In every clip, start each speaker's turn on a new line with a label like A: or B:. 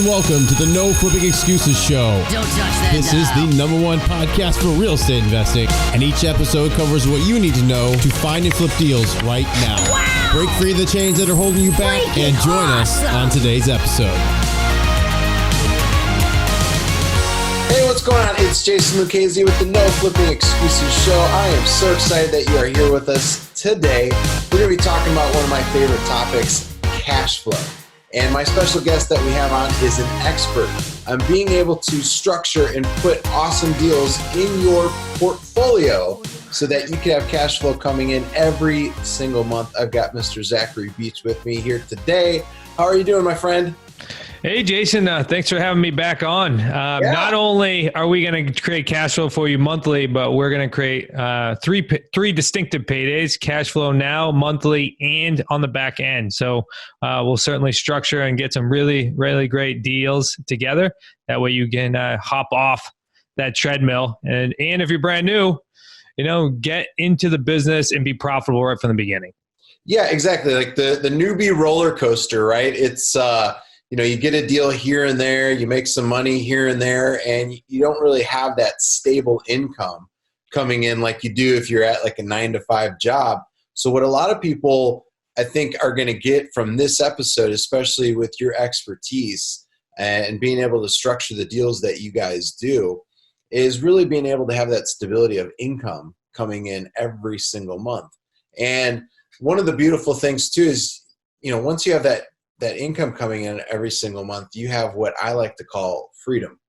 A: and welcome to the No Flipping Excuses Show.
B: Don't touch that
A: This is the #1 podcast for real estate investing, and each episode covers what you need to know to find and flip deals right now.
B: Wow!
A: Break free of the chains that are holding you back and join us on today's episode.
C: Hey, what's going on? It's Jason Lucchese with the No Flipping Excuses Show. I am so excited that you are here with us today. We're going to be talking about one of my favorite topics, cash flow. And my special guest that we have on is an expert on being able to structure and put awesome deals in your portfolio so that you can have cash flow coming in every single month. I've got Mr. Zachary Beach with me here today. How are you doing, my friend?
D: Hey, Jason, thanks for having me back on. Not only are we going to create cash flow for you monthly, but we're going to create three distinctive paydays, cash flow now, monthly, and on the back end. So we'll certainly structure and get some really, really great deals together. That way you can hop off that treadmill. And if you're brand new, get into the business and be profitable right from the beginning.
C: Yeah, exactly. Like the newbie roller coaster, right? It's you get a deal here and there, you make some money here and there, and you don't really have that stable income coming in like you do if you're at like a 9-to-5 job. So what a lot of people, I think, are going to get from this episode, especially with your expertise and being able to structure the deals that you guys do, is really being able to have that stability of income coming in every single month. And one of the beautiful things too is, once you have that income coming in every single month, you have what I like to call freedom.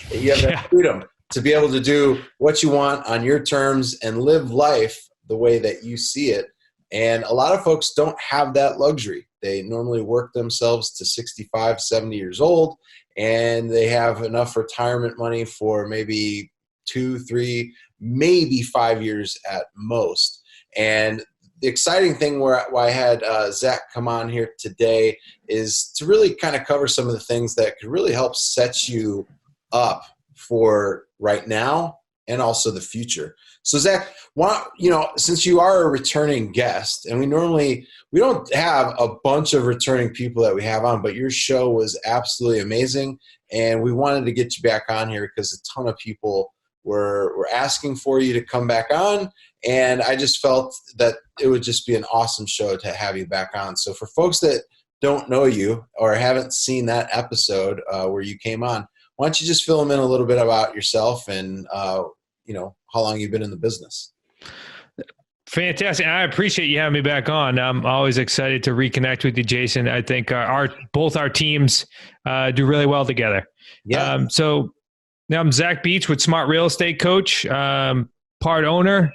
C: You have that freedom to be able to do what you want on your terms and live life the way that you see it. And a lot of folks don't have that luxury. They normally work themselves to 65, 70 years old, and they have enough retirement money for maybe 2, 3, maybe 5 years at most. And the exciting thing why I had Zach come on here today is to really kind of cover some of the things that could really help set you up for right now and also the future. So Zach, since you are a returning guest, and we don't have a bunch of returning people that we have on, but your show was absolutely amazing, and we wanted to get you back on here because a ton of people were asking for you to come back on. And I just felt that it would just be an awesome show to have you back on. So for folks that don't know you or haven't seen that episode where you came on, why don't you just fill them in a little bit about yourself and, how long you've been in the business?
D: Fantastic. I appreciate you having me back on. I'm always excited to reconnect with you, Jason. I think both our teams do really well together.
C: Yeah.
D: So now I'm Zach Beach with Smart Real Estate Coach, part owner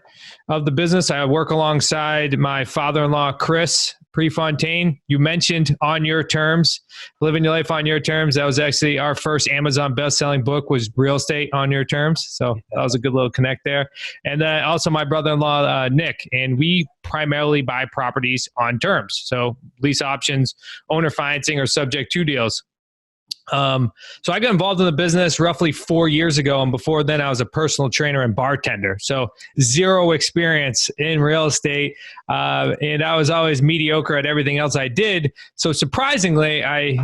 D: of the business. I work alongside my father-in-law, Chris Prefontaine. You mentioned On Your Terms, Living Your Life on Your Terms. That was actually our first Amazon best-selling book, was Real Estate on Your Terms. So that was a good little connect there. And then also my brother-in-law, Nick, and we primarily buy properties on terms. So lease options, owner financing, or subject to deals. So I got involved in the business roughly 4 years ago. And before then I was a personal trainer and bartender. So zero experience in real estate. And I was always mediocre at everything else I did. So surprisingly, I,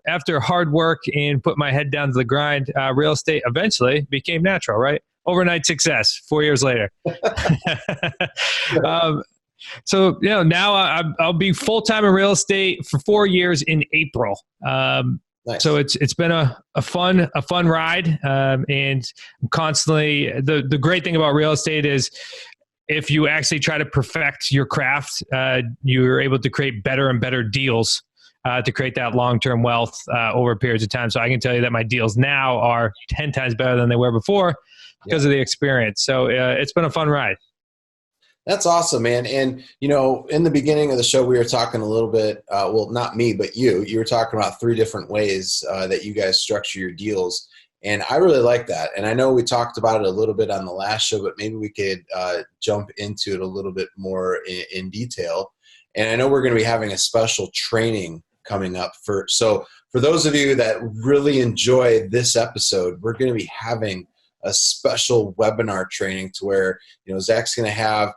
D: after hard work and put my head down to the grind, real estate eventually became natural, right? Overnight success 4 years later. So, now I'll be full-time in real estate for 4 years in April.
C: Nice.
D: So it's been a fun ride, and constantly the great thing about real estate is if you actually try to perfect your craft, you're able to create better and better deals to create that long-term wealth over periods of time. So I can tell you that my deals now are 10 times better than they were before because of the experience. So it's been a fun ride.
C: That's awesome, man. And, in the beginning of the show, we were talking a little bit, not me, but you were talking about 3 different ways that you guys structure your deals. And I really like that. And I know we talked about it a little bit on the last show, but maybe we could jump into it a little bit more in detail. And I know we're going to be having a special training coming up so for those of you that really enjoy this episode, we're going to be having a special webinar training to where, Zach's going to have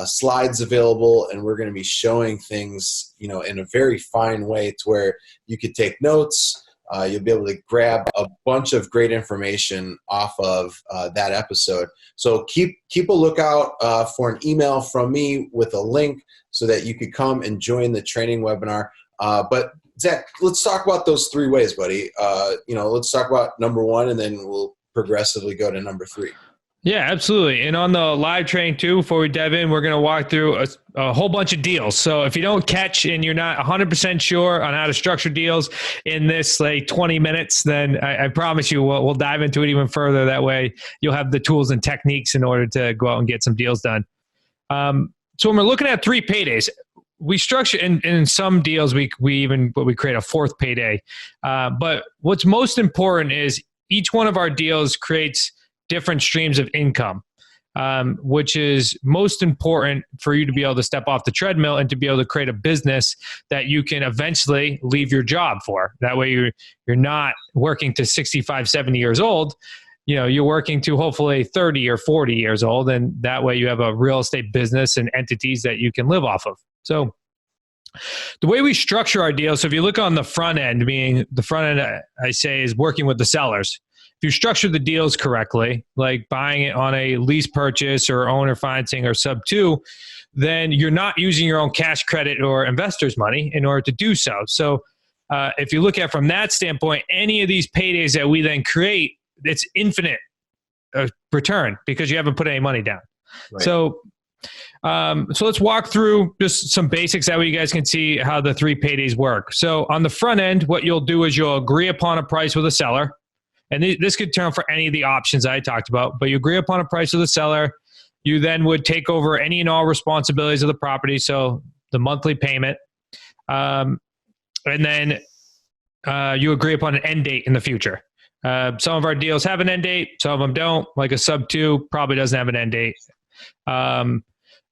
C: slides available, and we're going to be showing things, in a very fine way to where you could take notes. You'll be able to grab a bunch of great information off of that episode. So keep a lookout for an email from me with a link so that you could come and join the training webinar. But Zach, let's talk about those 3 ways, buddy. Let's talk about number 1, and then we'll progressively go to number 3.
D: Yeah, absolutely. And on the live training too, before we dive in, we're going to walk through a whole bunch of deals. So if you don't catch and you're not 100% sure on how to structure deals in this 20 minutes, then I promise you we'll dive into it even further. That way you'll have the tools and techniques in order to go out and get some deals done. So when we're looking at 3 paydays, we structure in some deals, we create a 4th payday. But what's most important is each one of our deals creates different streams of income, which is most important for you to be able to step off the treadmill and to be able to create a business that you can eventually leave your job for. That way you're not working to 65, 70 years old. You're working to hopefully 30 or 40 years old. And that way you have a real estate business and entities that you can live off of. So the way we structure our deals, so if you look on the front end, meaning the front end, I say, is working with the sellers. If you structure the deals correctly, like buying it on a lease purchase or owner financing or sub 2, then you're not using your own cash, credit, or investors' money in order to do so. So if you look at from that standpoint, any of these paydays that we then create, it's infinite return because you haven't put any money down. Right. So let's walk through just some basics. That way you guys can see how the 3 paydays work. So on the front end, what you'll do is you'll agree upon a price with a seller. And this could turn for any of the options I talked about, but you agree upon a price with the seller. You then would take over any and all responsibilities of the property. So the monthly payment. And then you agree upon an end date in the future. Some of our deals have an end date. Some of them don't. Like a sub 2 probably doesn't have an end date. And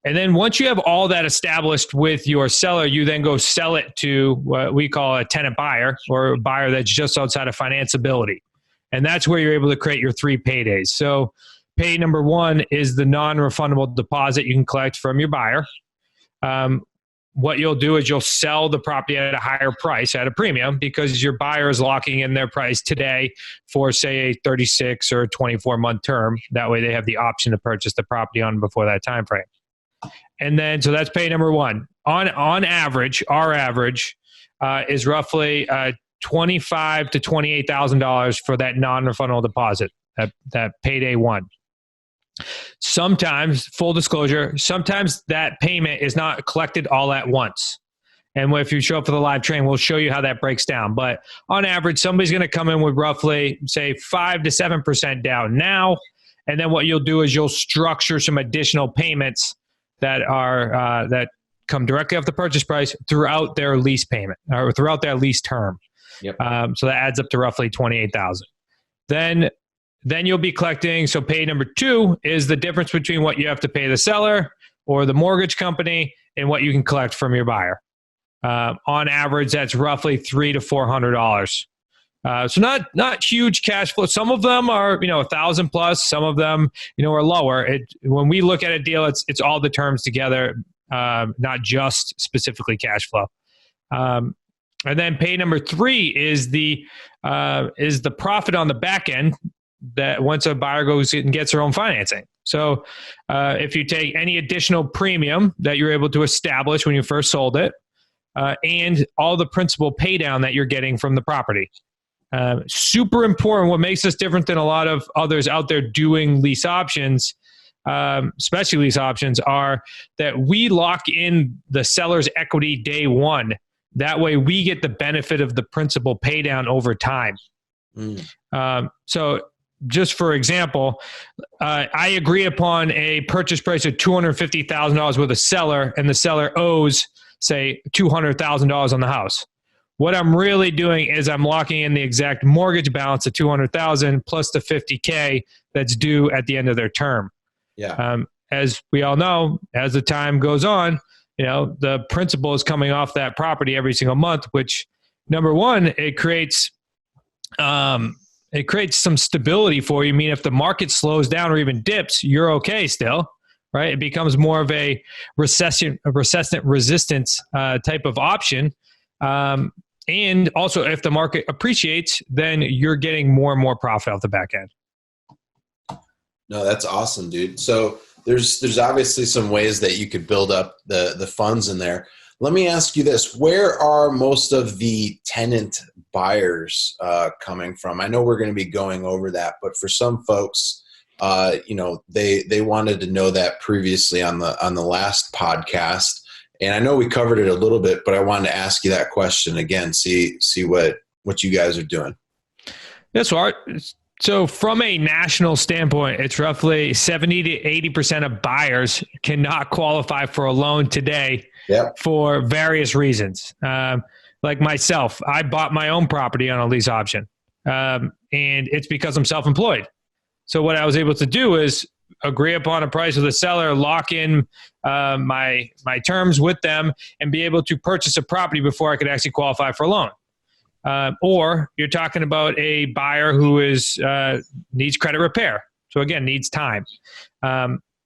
D: then once you have all that established with your seller, you then go sell it to what we call a tenant buyer, or a buyer that's just outside of financeability. And that's where you're able to create your 3 paydays. So pay number 1 is the non-refundable deposit you can collect from your buyer. What you'll do is you'll sell the property at a higher price, at a premium, because your buyer is locking in their price today for, say, a 36 or 24-month term. That way they have the option to purchase the property on before that time frame. And then, so that's pay number 1. On average, our average is roughly $25,000 to $28,000 for that non-refundable deposit, that payday 1. Sometimes, full disclosure, sometimes that payment is not collected all at once. And if you show up for the live training, we'll show you how that breaks down. But on average, somebody's going to come in with roughly, say, 5 to 7% down now. And then what you'll do is you'll structure some additional payments that are that come directly off the purchase price throughout their lease payment, or throughout their lease term. Yep. So that adds up to roughly $28,000. Then you'll be collecting. So pay number 2 is the difference between what you have to pay the seller or the mortgage company and what you can collect from your buyer. On average, that's roughly $300 to $400. So not huge cash flow. Some of them are, $1,000 plus. Some of them, are lower. When we look at a deal, it's all the terms together, not just specifically cash flow. And then pay number 3 is the profit on the back end, that once a buyer goes and gets their own financing. So if you take any additional premium that you're able to establish when you first sold it, and all the principal pay down that you're getting from the property. Super important. What makes us different than a lot of others out there doing lease options, especially lease options, are that we lock in the seller's equity day 1. That way we get the benefit of the principal pay down over time. So just for example, I agree upon a purchase price of $250,000 with a seller, and the seller owes, say, $200,000 on the house. What I'm really doing is I'm locking in the exact mortgage balance of $200,000 plus the $50K that's due at the end of their term. Yeah. As we all know, as the time goes on, the principal is coming off that property every single month, which, number 1, it creates some stability for you. I mean, if the market slows down or even dips, you're okay still, right? It becomes more of a recession resistance type of option. And also, if the market appreciates, then you're getting more and more profit off the back end.
C: No, that's awesome, dude. So there's obviously some ways that you could build up the funds in there. Let me ask you this. Where are most of the tenant buyers coming from? I know we're going to be going over that, but for some folks, they wanted to know that previously on the last podcast. And I know we covered it a little bit, but I wanted to ask you that question again, see what you guys are doing.
D: So from a national standpoint, it's roughly 70 to 80% of buyers cannot qualify for a loan today for various reasons. Like myself, I bought my own property on a lease option, and it's because I'm self-employed. So what I was able to do is agree upon a price with the seller, lock in my terms with them, and be able to purchase a property before I could actually qualify for a loan. Or you're talking about a buyer who needs credit repair. So again, needs time.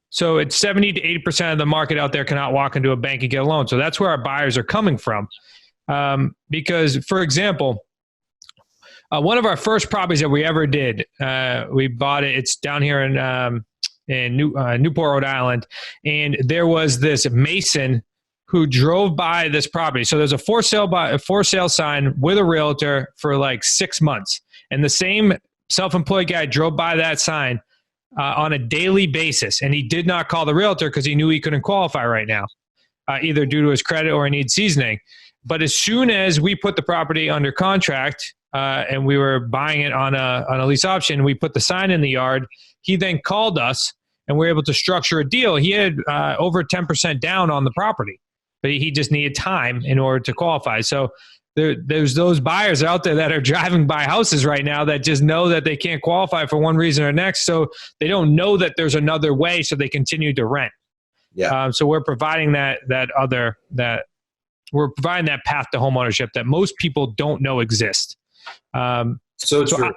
D: So it's 70 to 80% of the market out there cannot walk into a bank and get a loan. So that's where our buyers are coming from. Because, for example, one of our first properties that we ever did, we bought it. It's down here in Newport, Rhode Island, and there was this mason who drove by this property. So there's a for sale sign with a realtor for like 6 months, and the same self-employed guy drove by that sign on a daily basis, and he did not call the realtor because he knew he couldn't qualify right now, either due to his credit or he needs seasoning. But as soon as we put the property under contract and we were buying it on a lease option, we put the sign in the yard. He then called us, and we were able to structure a deal. He had over 10% down on the property, but he just needed time in order to qualify. So there's those buyers out there that are driving by houses right now that just know that they can't qualify for one reason or next. So they don't know that there's another way, so they continue to rent. Yeah. So we're providing that path to homeownership that most people don't know exists.
C: So true.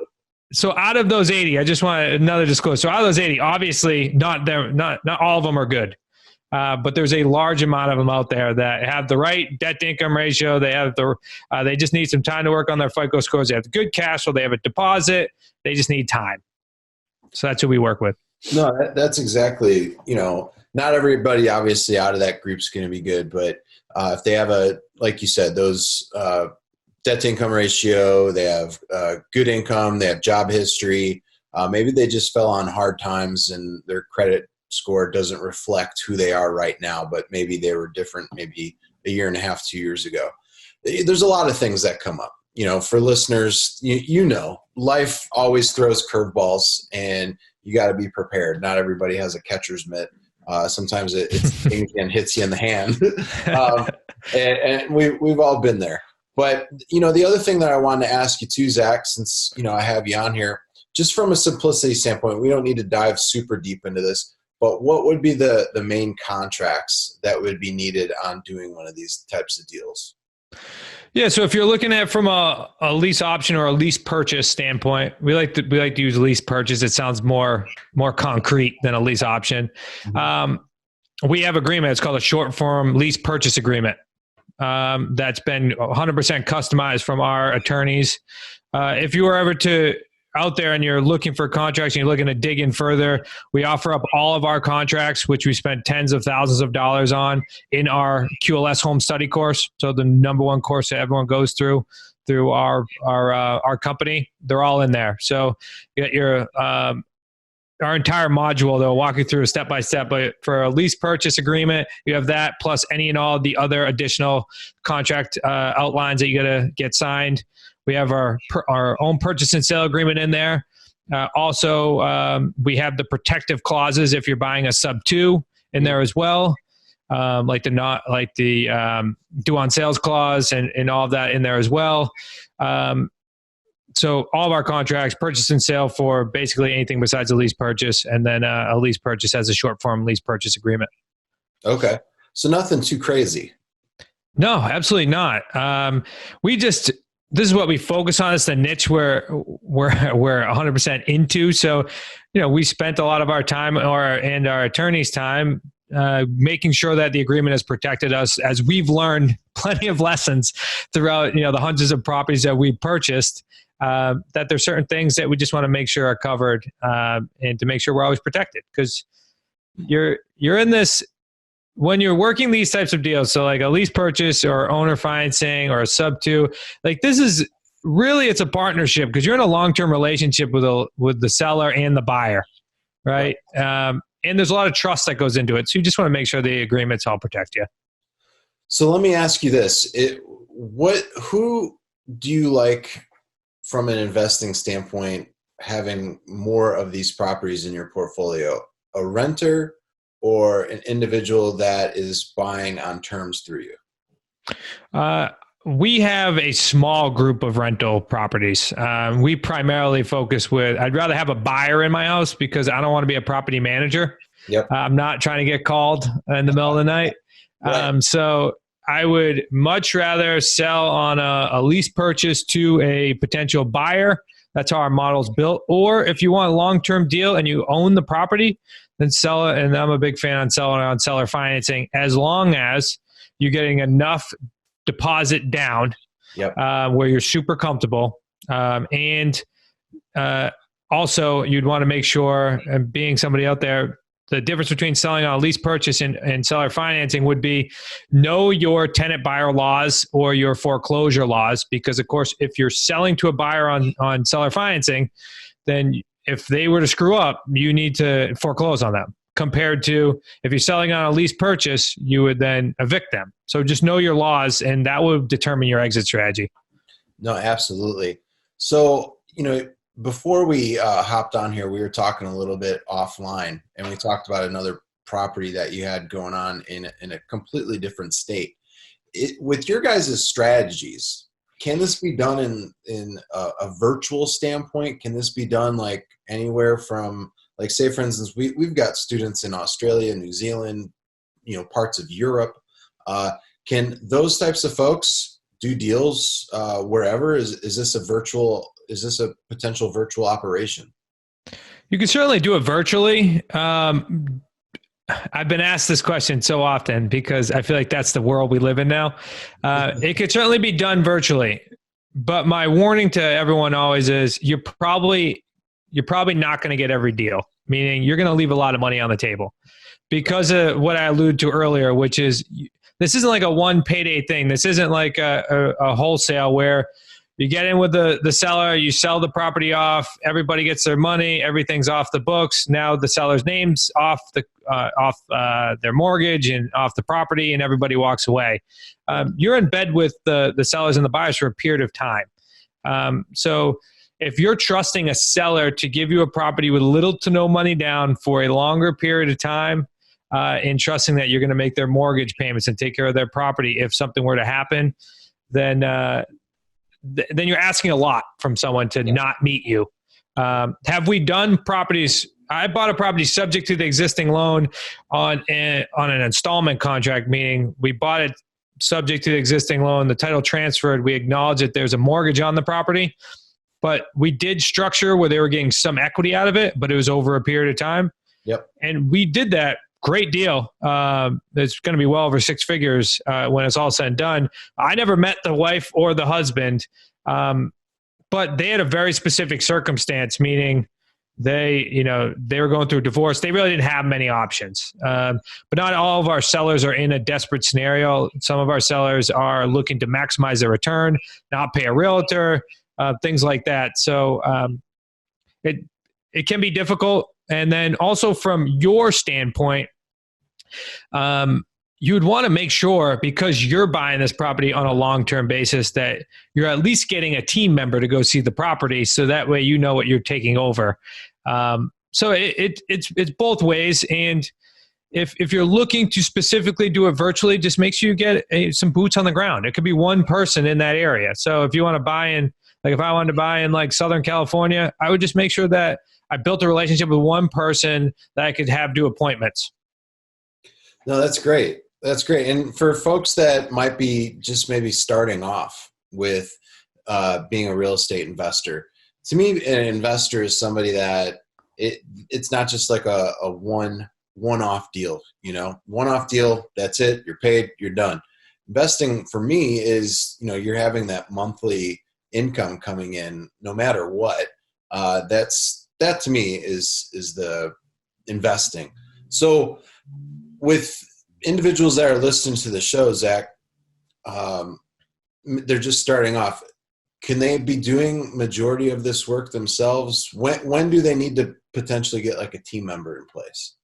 D: So out of those 80, I just want another disclosure. So out of those 80, obviously not all of them are good. But there's a large amount of them out there that have the right debt to income ratio. They just need some time to work on their FICO scores. They have good cash flow. They have a deposit. They just need time. So that's who we work with.
C: No, that's exactly, not everybody obviously out of that group is going to be good, but if they have like you said, those debt to income ratio, they have good income, they have job history, maybe they just fell on hard times and their credit score doesn't reflect who they are right now, but maybe they were different maybe a year and a half, 2 years ago. There's a lot of things that come up. For listeners, life always throws curveballs and you got to be prepared. Not everybody has a catcher's mitt. Sometimes it hits you in the hand. And we've all been there. But, the other thing that I wanted to ask you too, Zach, since, I have you on here, just from a simplicity standpoint, we don't need to dive super deep into this, but what would be the main contracts that would be needed on doing one of these types of deals?
D: Yeah, so if you're looking at it from a lease option or a lease purchase standpoint, we like to use lease purchase. It sounds more concrete than a lease option. Mm-hmm. We have agreement. It's called a short form lease purchase agreement. That's been 100% customized from our attorneys. If you were ever out there and you're looking for contracts and you're looking to dig in further, we offer up all of our contracts, which we spent tens of thousands of dollars on in our QLS home study course. So the number one course that everyone goes through our company, they're all in there. So you get our entire module, they'll walk you through step by step. But for a lease purchase agreement, you have that plus any and all the other additional contract outlines that you got to get signed. We have our own purchase and sale agreement in there. Also, we have the protective clauses if you're buying a sub 2 in there as well, like the due on sales clause and all of that in there as well. So all of our contracts, purchase and sale for basically anything besides a lease purchase, and then a lease purchase as a short form lease purchase agreement. Okay,
C: so nothing too crazy.
D: No, absolutely not. This is what we focus on. It's the niche we're 100% into. So, we spent a lot of our time and our attorney's time making sure that the agreement has protected us, as we've learned plenty of lessons throughout, the hundreds of properties that we've purchased, that there's certain things that we just want to make sure are covered, and to make sure we're always protected. Because you're in this, when you're working these types of deals, so like a lease purchase or owner financing or a sub two, like this is really, it's a partnership because you're in a long-term relationship with the seller and the buyer, right? And there's a lot of trust that goes into it. So you just want to make sure the agreements all protect you.
C: So let me ask you this. Who do you like from an investing standpoint having more of these properties in your portfolio? A renter or an individual that is buying on terms through you?
D: We have a small group of rental properties. We primarily focus I'd rather have a buyer in my house because I don't want to be a property manager.
C: Yep.
D: I'm not trying to get called in the middle of the night.
C: Right.
D: So I would much rather sell on a lease purchase to a potential buyer. That's how our model's built. Or if you want a long-term deal and you own the property, then sell it. And I'm a big fan on selling on seller financing, as long as you're getting enough deposit down,
C: Yep.
D: Where you're super comfortable. And also, you'd want to make sure, and being somebody out there, the difference between selling on a lease purchase and seller financing would be know your tenant buyer laws or your foreclosure laws. Because, of course, if you're selling to a buyer on seller financing, then if they were to screw up, you need to foreclose on them. Compared to if you're selling on a lease purchase, you would then evict them. So just know your laws, and that will determine your exit strategy.
C: No, absolutely. So, before we hopped on here, we were talking a little bit offline, and we talked about another property that you had going on in a completely different state. With your guys' strategies, can this be done in a virtual standpoint? Can this be done like anywhere from, like, say, for instance, we've got students in Australia, New Zealand, parts of Europe. Can those types of folks do deals wherever? Is this a potential virtual operation?
D: You can certainly do it virtually. I've been asked this question so often because I feel like that's the world we live in now. It could certainly be done virtually, but my warning to everyone always is you're probably not going to get every deal, meaning you're going to leave a lot of money on the table because of what I alluded to earlier, which is this isn't like a one payday thing. This isn't like a wholesale where you get in with the seller, you sell the property off, everybody gets their money, everything's off the books. Now the seller's name's off their mortgage and off the property, and everybody walks away. You're in bed with the sellers and the buyers for a period of time. So if you're trusting a seller to give you a property with little to no money down for a longer period of time, and trusting that you're going to make their mortgage payments and take care of their property if something were to happen, then you're asking a lot from someone to not meet you. Have we done properties? I bought a property subject to the existing loan on an installment contract, meaning we bought it subject to the existing loan, the title transferred, we acknowledge that there's a mortgage on the property, but we did structure where they were getting some equity out of it, but it was over a period of time.
C: Yep. And
D: we did that. Great deal. It's going to be well over six figures when it's all said and done. I never met the wife or the husband, but they had a very specific circumstance, meaning they were going through a divorce. They really didn't have many options. But not all of our sellers are in a desperate scenario. Some of our sellers are looking to maximize their return, not pay a realtor, things like that. So it can be difficult. And then also from your standpoint, you would want to make sure, because you're buying this property on a long-term basis, that you're at least getting a team member to go see the property, so that way you know what you're taking over. So it's both ways. And if you're looking to specifically do it virtually, just make sure you get some boots on the ground. It could be one person in that area. So if you want to buy in, like if I wanted to buy in like Southern California, I would just make sure that I built a relationship with one person that I could have do appointments.
C: No, that's great. That's great. And for folks that might be just maybe starting off with being a real estate investor, to me, an investor is somebody that it's not just like a one one-off deal, one-off deal. That's it. You're paid, you're done. Investing for me is, you're having that monthly income coming in no matter what. That to me is the investing. So with individuals that are listening to the show, Zach, they're just starting off. Can they be doing majority of this work themselves? When do they need to potentially get like a team member in place?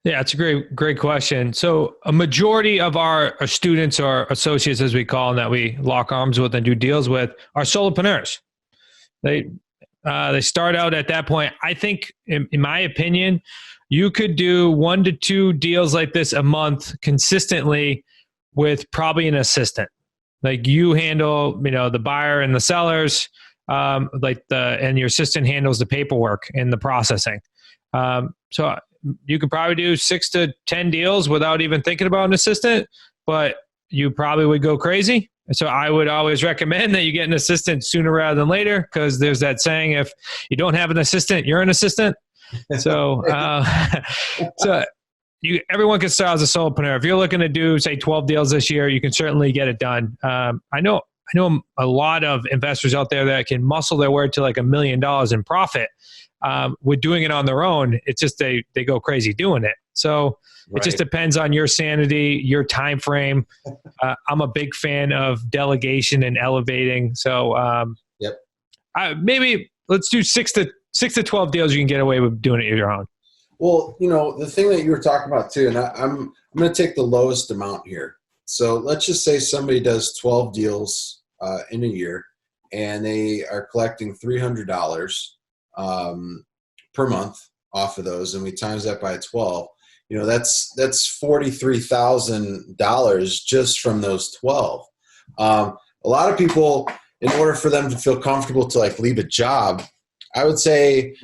D: Yeah, it's a great question. So a majority of our students or associates, as we call them, that we lock arms with and do deals with, are solopreneurs. They start out at that point. I think, in my opinion, you could do 1 to 2 deals like this a month consistently with probably an assistant. Like you handle, the buyer and the sellers, and your assistant handles the paperwork and the processing. So you could probably do 6 to 10 deals without even thinking about an assistant, but you probably would go crazy. So I would always recommend that you get an assistant sooner rather than later, because there's that saying, if you don't have an assistant, you're an assistant. So, everyone can start as a solopreneur. If you're looking to do, say, 12 deals this year, you can certainly get it done. I know a lot of investors out there that can muscle their way to like $1 million in profit with doing it on their own. It's just they go crazy doing it. So It just depends on your sanity, your time frame. I'm a big fan of delegation and elevating. So maybe let's do 6 to 12 deals you can get away with doing it on your own.
C: Well, the thing that you were talking about too, and I'm going to take the lowest amount here. So let's just say somebody does 12 deals in a year, and they are collecting $300 per month off of those, and we times that by 12. That's $43,000 just from those 12. A lot of people, in order for them to feel comfortable to like leave a job, I would say,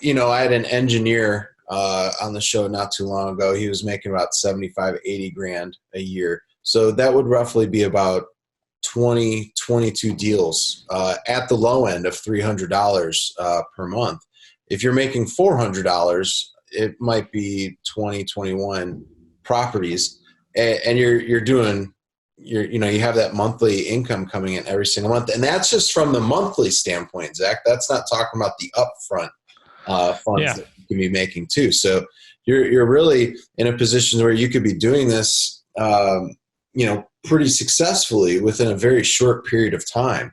C: I had an engineer on the show not too long ago. He was making about 75, 80 grand a year. So that would roughly be about 20, 22 deals at the low end of $300 per month. If you're making $400, it might be 20, 21 properties, and you have that monthly income coming in every single month. And that's just from the monthly standpoint, Zach. That's not talking about the upfront funds that you can be making too. So you're really in a position where you could be doing this, pretty successfully within a very short period of time.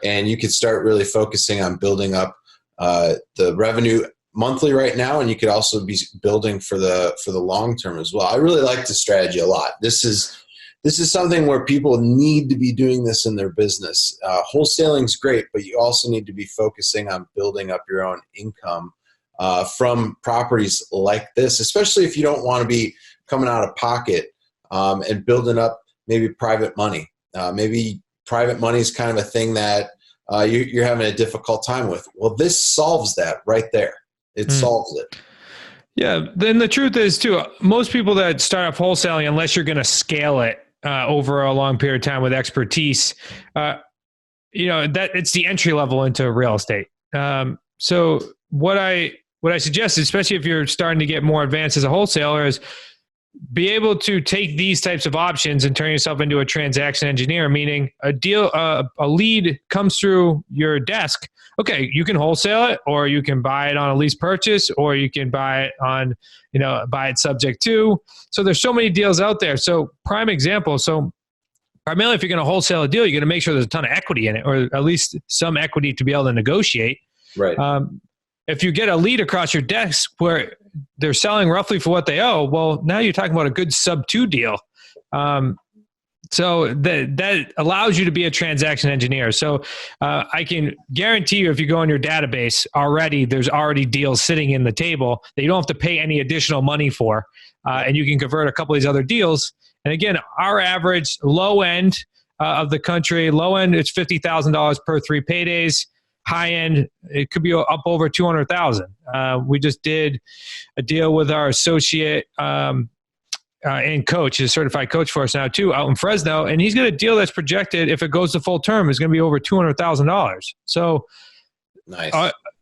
C: And you could start really focusing on building up the revenue monthly right now, and you could also be building for the long term as well. I really like this strategy a lot. This is something where people need to be doing this in their business. Wholesaling is great, but you also need to be focusing on building up your own income from properties like this, especially if you don't want to be coming out of pocket and building up maybe private money. Maybe private money is kind of a thing that you're having a difficult time with. Well, this solves that right there. It solves it.
D: Yeah. Then the truth is too, most people that start off wholesaling, unless you're going to scale it over a long period of time with expertise, that it's the entry level into real estate. So what I suggest, especially if you're starting to get more advanced as a wholesaler, is be able to take these types of options and turn yourself into a transaction engineer, meaning a lead comes through your desk. Okay, you can wholesale it, or you can buy it on a lease purchase, or you can buy it on, buy it subject to. So there's so many deals out there. So prime example. So primarily if you're going to wholesale a deal, you're going to make sure there's a ton of equity in it, or at least some equity to be able to negotiate. Right. If you get a lead across your desk where they're selling roughly for what they owe, well, now you're talking about a good sub-2 deal. So that allows you to be a transaction engineer. So I can guarantee you, if you go on your database already, there's already deals sitting in the table that you don't have to pay any additional money for, and you can convert a couple of these other deals. And again, our average low end of the country, low end, it's $50,000 per 3 paydays. High end, it could be up over 200,000. We just did a deal with our associate and coach, is a certified coach for us now too, out in Fresno, and he's got a deal that's projected, if it goes to full term, is going to be over $200,000. So, nice.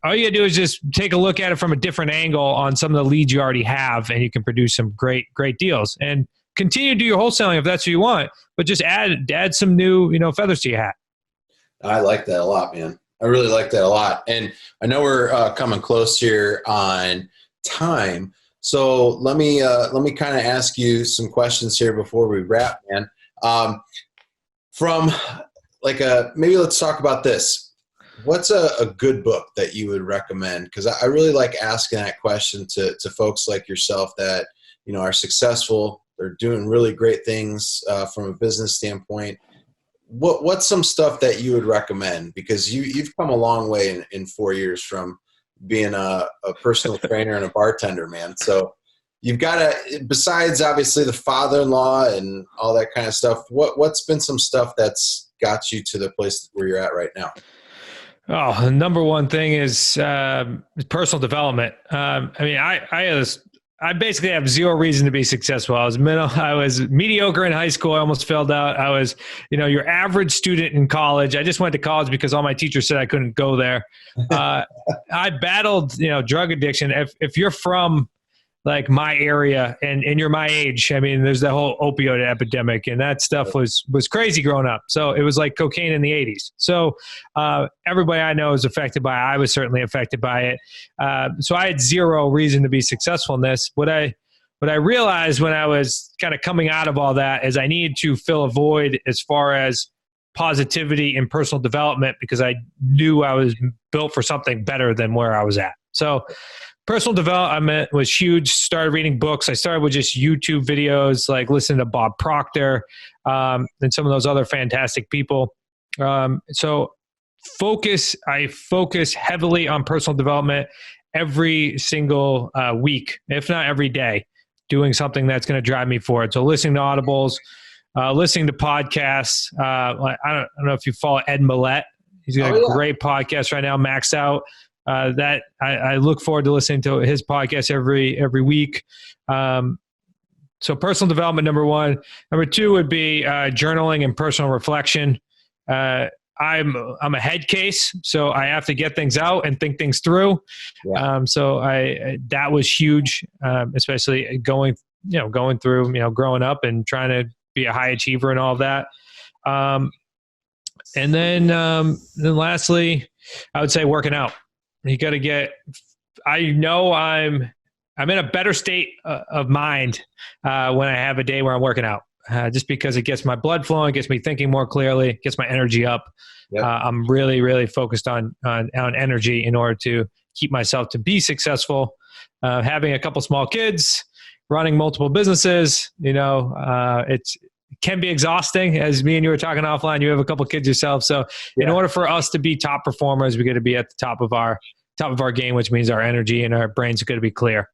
D: all you gotta do is just take a look at it from a different angle on some of the leads you already have, and you can produce some great deals. And continue to do your wholesaling if that's what you want, but just add some new, feathers to your hat.
C: I like that a lot, man. I really like that a lot. And I know we're coming close here on time. So let me kind of ask you some questions here before we wrap, man. From maybe let's talk about this. What's a good book that you would recommend? Because I really like asking that question to folks like yourself that, are successful. They're doing really great things from a business standpoint. What's some stuff that you would recommend? Because you've come a long way in 4 years from being a personal trainer and a bartender, man. So you've got to, besides obviously the father-in-law and all that kind of stuff, what's been some stuff that's got you to the place where you're at right now?
D: Oh, the number one thing is personal development. I basically have zero reason to be successful. I was mediocre in high school. I almost failed out. I was, your average student in college. I just went to college because all my teachers said I couldn't go there. I battled, drug addiction. If you're from like my area and you're my age, there's that whole opioid epidemic, and that stuff was crazy growing up. So it was like cocaine in the 80s. So everybody I know is affected by it. I was certainly affected by it. So I had zero reason to be successful in this. What I realized when I was kind of coming out of all that is I needed to fill a void as far as positivity and personal development, because I knew I was built for something better than where I was at. So personal development was huge. Started reading books. I started with just YouTube videos, like listening to Bob Proctor and some of those other fantastic people. So I focus heavily on personal development every single week, if not every day, doing something that's going to drive me forward. So listening to audibles, listening to podcasts. I don't know if you follow Ed Millett. He's got a great podcast right now, Maxed Out. That I look forward to listening to his podcast every week. So personal development, number one. Number two would be journaling and personal reflection. I'm a head case, so I have to get things out and think things through. Yeah. So that was huge, especially going through, growing up and trying to be a high achiever and all of that. And then lastly, I would say working out. You got to I know I'm in a better state of mind when I have a day where I'm working out, just because it gets my blood flowing, gets me thinking more clearly, gets my energy up. Yep. I'm really, really focused on energy in order to keep myself to be successful. Having a couple small kids, running multiple businesses, it can be exhausting. As me and you were talking offline, you have a couple kids yourself. So in order for us to be top performers, we got to be at the top of our game, which means our energy and our brains are going to be clear.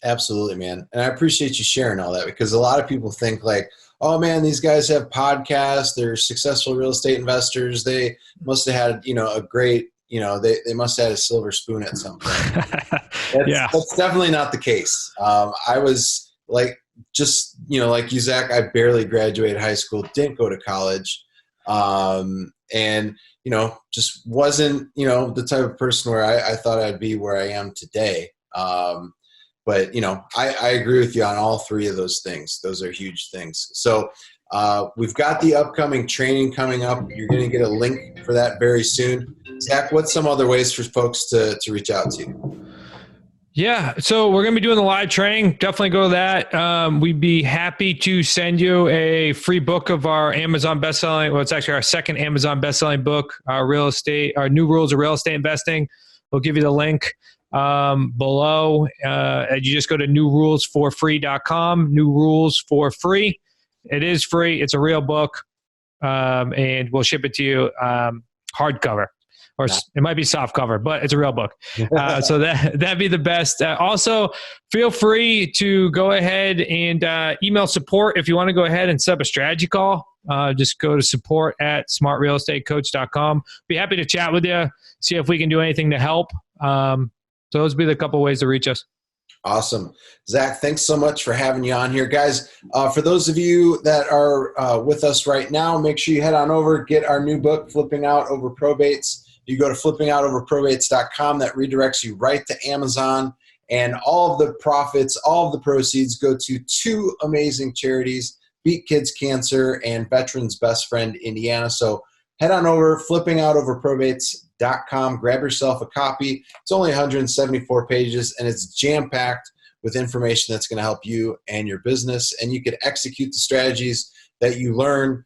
C: Absolutely, man. And I appreciate you sharing all that, because a lot of people think like, oh man, these guys have podcasts. They're successful real estate investors. They must have had, a great, they must have had a silver spoon at some point. That's definitely not the case. I was like you, Zach, I barely graduated high school, didn't go to college. And, just wasn't, the type of person where I thought I'd be where I am today. But, I agree with you on all three of those things. Those are huge things. So we've got the upcoming training coming up. You're going to get a link for that very soon. Zach, what's some other ways for folks to reach out to you?
D: Yeah, so we're going to be doing the live training. Definitely go to that. We'd be happy to send you a free book of our Amazon bestselling. Well, it's actually our second Amazon bestselling book, our New Rules of Real Estate Investing. We'll give you the link below. You just go to newrulesforfree.com. New Rules for Free. It is free. It's a real book, and we'll ship it to you hardcover. Or it might be soft cover, but it's a real book. So that'd be the best. Also, feel free to go ahead and email support if you want to go ahead and set up a strategy call. Just go to support@smartrealestatecoach.com. Be happy to chat with you, see if we can do anything to help. So those would be the couple ways to reach us.
C: Awesome. Zach, thanks so much for having you on here. Guys, for those of you that are with us right now, make sure you head on over, get our new book, Flipping Out Over Probates. You go to flippingoutoverprobates.com. That redirects you right to Amazon. And all of the profits, all of the proceeds go to two amazing charities, Beat Kids Cancer and Veterans Best Friend Indiana. So head on over, flippingoutoverprobates.com. Grab yourself a copy. It's only 174 pages, and it's jam-packed with information that's going to help you and your business. And you could execute the strategies that you learn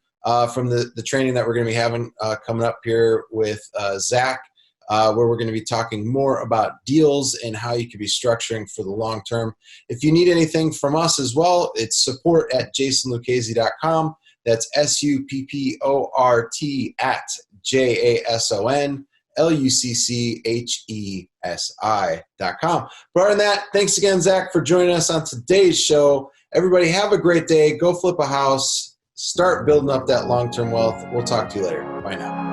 C: from the training that we're going to be having coming up here with Zach, where we're going to be talking more about deals and how you could be structuring for the long term. If you need anything from us as well, it's support@jasonluchese.com. That's support@JASONLUCCHESI.com. But other than that, thanks again, Zach, for joining us on today's show. Everybody have a great day. Go flip a house. Start building up that long-term wealth. We'll talk to you later. Bye now.